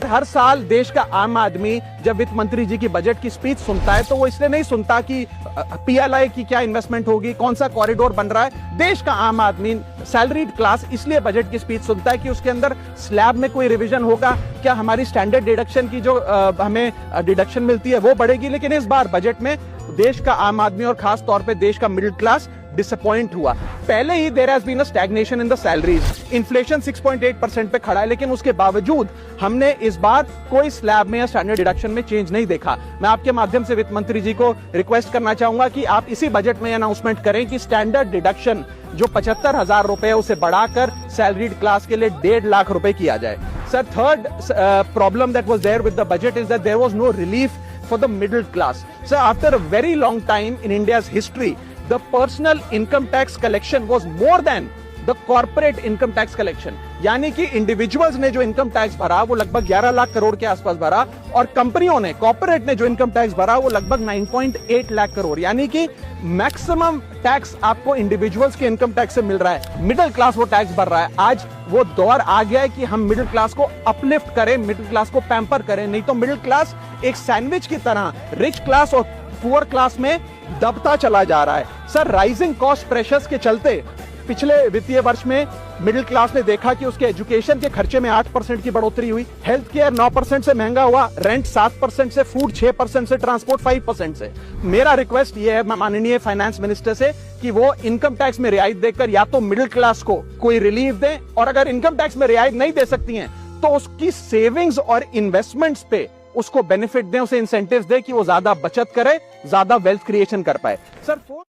हर साल देश का आम आदमी जब वित्त मंत्री जी की बजट की स्पीच सुनता है तो वो इसलिए नहीं सुनता कि पीएलआई की क्या इन्वेस्टमेंट होगी, कौन सा कॉरिडोर बन रहा है। देश का आम आदमी सैलरीड क्लास इसलिए बजट की स्पीच सुनता है कि उसके अंदर स्लैब में कोई रिवीजन होगा, क्या हमारी स्टैंडर्ड डिडक्शन की जो हमें डिडक्शन मिलती है वो बढ़ेगी। लेकिन इस बार बजट में देश का आम आदमी और खास तौर पे देश का मिडिल क्लास डिसअपॉइंट हुआ। पहले ही there has been a stagnation in the salaries. Inflation 6.8% पे खड़ा है, लेकिन उसके बावजूद हमने इस बार कोई स्लैब में या स्टैंडर्ड डिडक्शन में चेंज नहीं देखा। मैं आपके माध्यम से वित्त मंत्री जी को रिक्वेस्ट करना चाहूंगा कि आप इसी बजट में अनाउंसमेंट करें कि स्टैंडर्ड डिडक्शन जो 75,000 रुपए है उसे बढ़ाकर सैलरीड क्लास के लिए 1.5 लाख रुपए किया जाए। Sir, third problem that was there with the budget is that there was no relief for the middle class. So after a very long time in India's history, the personal income tax collection was more than the corporate income tax collection. यानी कि individuals ने जो income tax भरा वो लगभग 11 लाख करोड़ के आसपास भरा, और कंपनियों ने, कॉर्पोरेट ने जो इनकम टैक्स भरा वो लगभग 9.8 लाख करोड़। यानी कि मैक्सिमम टैक्स आपको इंडिविजुअल्स के इनकम टैक्स से मिल रहा है, मिडिल क्लास वो टैक्स भर रहा है। आज वो दौर आ गया है कि हम मिडिल क्लास को अपलिफ्ट करें, मिडिल क्लास को पैम्पर करें, नहीं तो मिडिल क्लास एक सैंडविच की तरह रिच क्लास और पुअर क्लास में दबता चला जा रहा है। सर, राइजिंग कॉस्ट प्रेशर्स के चलते पिछले वित्तीय वर्ष में मिडिल क्लास ने देखा कि उसके एजुकेशन के खर्चे में 8% की बढ़ोतरी हुई, हेल्थ केयर 9% से महंगा हुआ, रेंट 7% से, फूड 6% से, ट्रांसपोर्ट 5% से। मेरा रिक्वेस्ट ये है माननीय फाइनेंस मिनिस्टर से कि वो इनकम टैक्स में रियायत देकर या तो मिडिल क्लास को कोई रिलीफ दें, और अगर इनकम टैक्स में रियायत नहीं दे सकती हैं तो उसकी सेविंग्स और इन्वेस्टमेंट्स पे उसको बेनिफिट दें, उसे इंसेंटिव्स दें कि वो ज्यादा बचत करे, ज्यादा वेल्थ क्रिएशन कर पाए। सर,